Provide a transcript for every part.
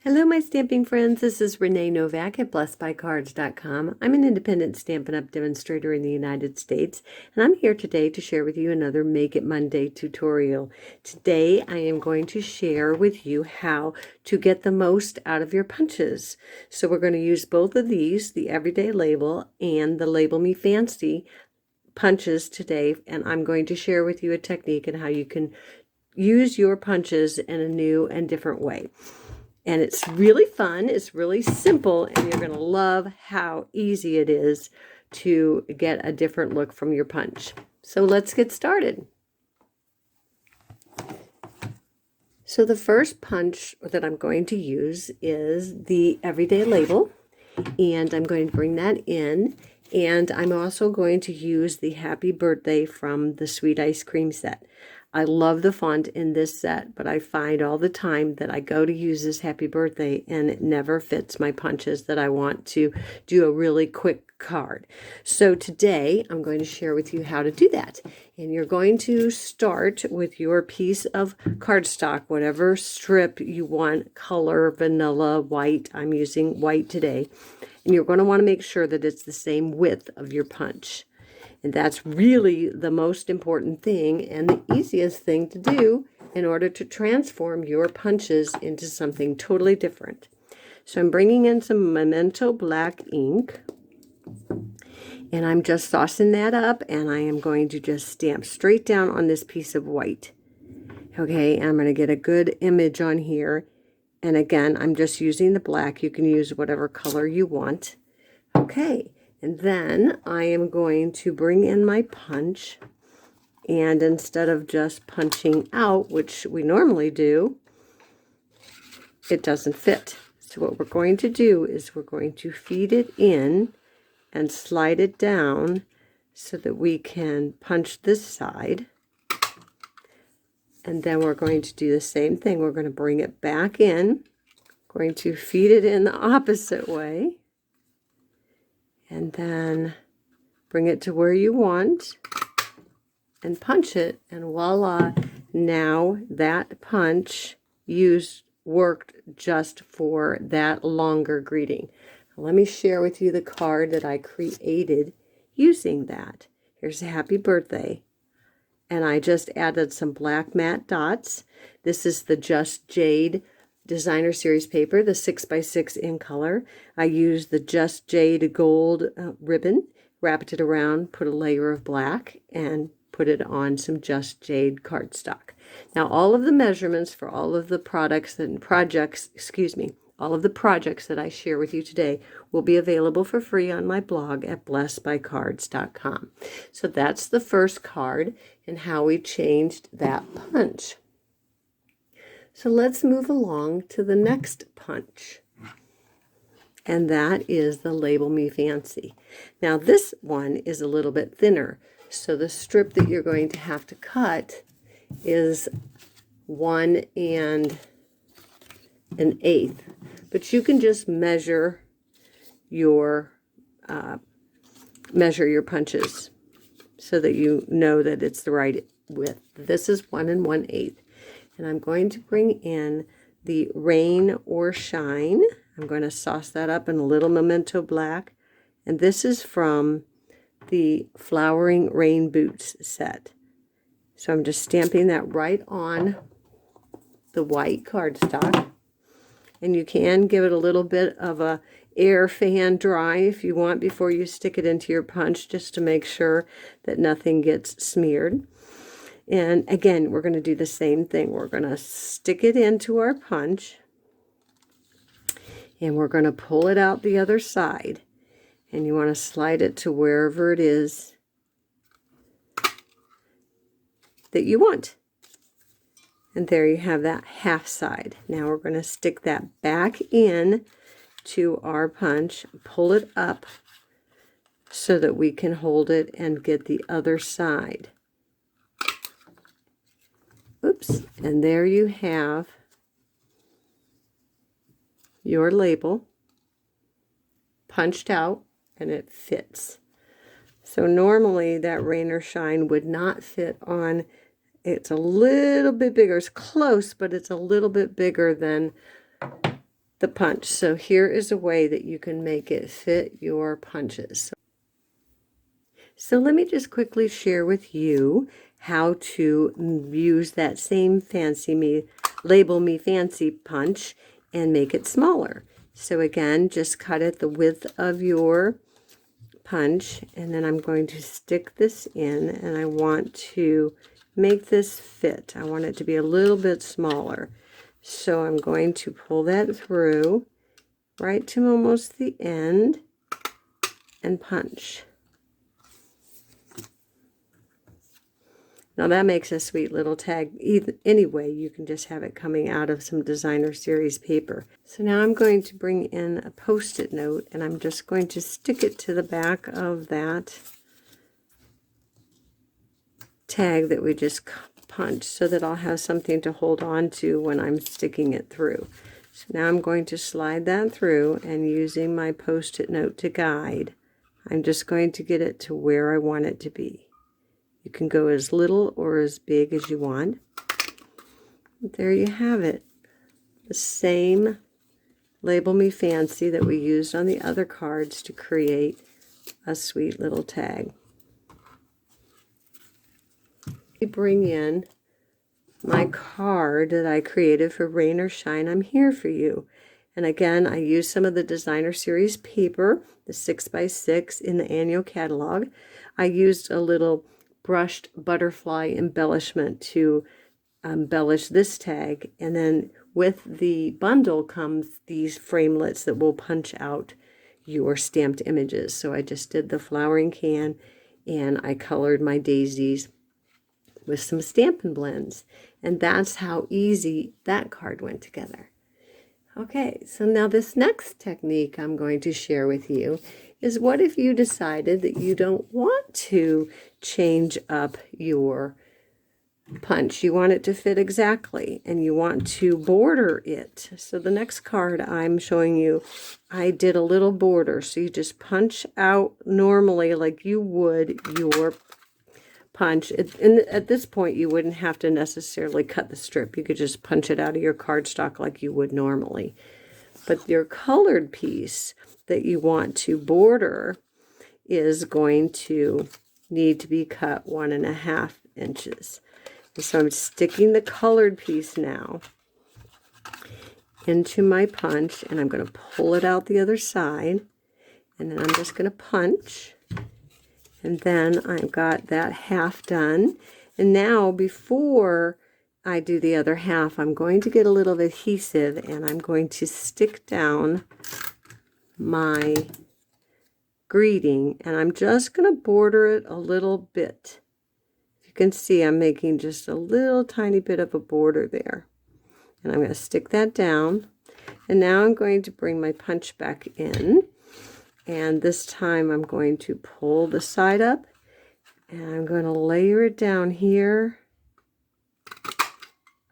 Hello, my stamping friends. This is Renae Novak at BlessedByCards.com. I'm an independent Stampin' Up! Demonstrator in the United States, and I'm here today to share with you another Make It Monday tutorial. Today, I am going to share with you how to get the most out of your punches. So we're going to use both of these, the Everyday Label and the Label Me Fancy punches today, and I'm going to share with you a technique and how you can use your punches in a new and different way. And it's really fun, it's really simple, and you're going to love how easy it is to get a different look from your punch. So let's get started. So the first punch that I'm going to use is the Everyday Label, and I'm going to bring that in, and I'm also going to use the Happy Birthday from the Sweet Ice Cream set. I love the font in this set, but I find all the time that I go to use this Happy Birthday and it never fits my punches that I want to do a really quick card. So today I'm going to share with you how to do that. And you're going to start with your piece of cardstock, whatever strip you want, color, vanilla, white. I'm using white today. And you're going to want to make sure that it's the same width of your punch. And that's really the most important thing and the easiest thing to do in order to transform your punches into something totally different. So I'm bringing in some Memento black ink, and I'm just saucing that up, and I am going to just stamp straight down on this piece of white. Okay, I'm going to get a good image on here. And again, I'm just using the black. You can use whatever color you want. Okay. And then I am going to bring in my punch, and instead of just punching out, which we normally do, it doesn't fit. So what we're going to do is we're going to feed it in and slide it down so that we can punch this side. And then we're going to do the same thing. We're going to bring it back in, going to feed it in the opposite way. And then bring it to where you want and punch it, and voila, now that punch worked just for that longer greeting. Let me share with you the card that I created using that. Here's a Happy Birthday, and I just added some black matte dots. This is the Just Jade Designer Series paper, the 6x6 in color. I used the Just Jade gold ribbon, wrapped it around, put a layer of black, and put it on some Just Jade cardstock. Now, all of the measurements for all of the products and projects, all of the projects that I share with you today will be available for free on my blog at BlessedByCards.com. So that's the first card and how we changed that punch. So let's move along to the next punch, and that is the Label Me Fancy. Now this one is a little bit thinner, so the strip that you're going to have to cut is 1 1/8, but you can just measure your punches so that you know that it's the right width. This is 1 1/8. And I'm going to bring in the Rain or Shine. I'm going to sauce that up in a little Memento black. And this is from the Flowering Rain Boots set. So I'm just stamping that right on the white cardstock. And you can give it a little bit of a air fan dry if you want before you stick it into your punch, just to make sure that nothing gets smeared. And again, we're going to do the same thing. We're going to stick it into our punch, and we're going to pull it out the other side. And you want to slide it to wherever it is that you want. And there you have that half side. Now we're going to stick that back in to our punch, pull it up so that we can hold it and get the other side. Oops, and there you have your label punched out, and it fits. So normally that Rain or Shine would not fit on. It's a little bit bigger. It's close, but it's a little bit bigger than the punch. So here is a way that you can make it fit your punches. So let me just quickly share with you how to use that same Label Me Fancy punch and make it smaller. So again, just cut it the width of your punch, and then I'm going to stick this in, and I want to make this fit. I want it to be a little bit smaller. So I'm going to pull that through right to almost the end and punch. Now that makes a sweet little tag. Anyway, you can just have it coming out of some designer series paper. So now I'm going to bring in a Post-it note, and I'm just going to stick it to the back of that tag that we just punched, so that I'll have something to hold on to when I'm sticking it through. So now I'm going to slide that through, and using my Post-it note to guide, I'm just going to get it to where I want it to be. You can go as little or as big as you want. There you have it. The same Label Me Fancy that we used on the other cards to create a sweet little tag. I bring in my card that I created for Rain or Shine, I'm Here For You. And again, I used some of the designer series paper, the 6x6 in the annual catalog. I used a little brushed butterfly embellishment to embellish this tag, and then with the bundle comes these framelits that will punch out your stamped images. So I just did the flowering can, and I colored my daisies with some Stampin' Blends, and that's how easy that card went together. Okay, so now this next technique I'm going to share with you is, what if you decided that you don't want to change up your punch? You want it to fit exactly, and you want to border it. So the next card I'm showing you, I did a little border. So you just punch out normally like you would your punch. And at this point, you wouldn't have to necessarily cut the strip. You could just punch it out of your cardstock like you would normally. But your colored piece that you want to border is going to need to be cut 1.5 inches. And so I'm sticking the colored piece now into my punch, and I'm going to pull it out the other side, and then I'm just going to punch. And then I've got that half done. And now, before I do the other half, I'm going to get a little adhesive, and I'm going to stick down my greeting, and I'm just going to border it a little bit. You can see I'm making just a little tiny bit of a border there. And I'm going to stick that down. And now I'm going to bring my punch back in. And this time I'm going to pull the side up, and I'm going to layer it down here.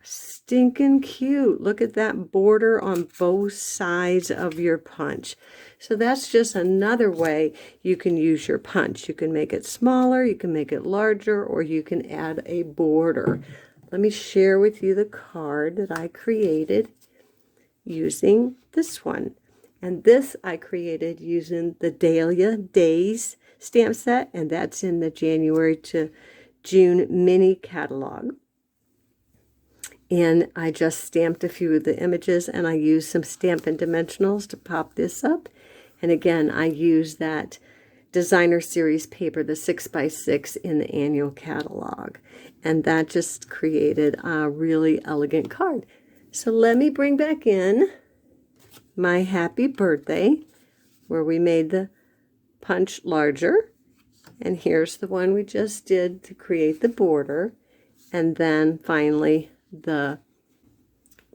Stinking cute. Look at that border on both sides of your punch. So that's just another way you can use your punch. You can make it smaller, you can make it larger, or you can add a border. Let me share with you the card that I created using this one. And this I created using the Dahlia Days stamp set, and that's in the January to June mini catalog. And I just stamped a few of the images, and I used some Stampin' Dimensionals to pop this up. And again, I used that designer series paper, the 6x6 in the annual catalog. And that just created a really elegant card. So let me bring back in my Happy Birthday, where we made the punch larger. And here's the one we just did to create the border. And then finally, the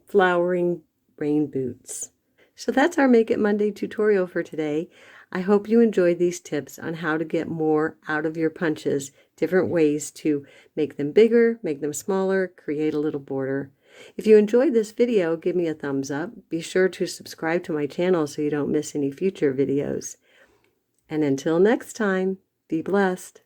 flowering rain boots. So that's our Make It Monday tutorial for today. I hope you enjoyed these tips on how to get more out of your punches, different ways to make them bigger, make them smaller, create a little border. If you enjoyed this video, give me a thumbs up. Be sure to subscribe to my channel so you don't miss any future videos. And until next time, be blessed.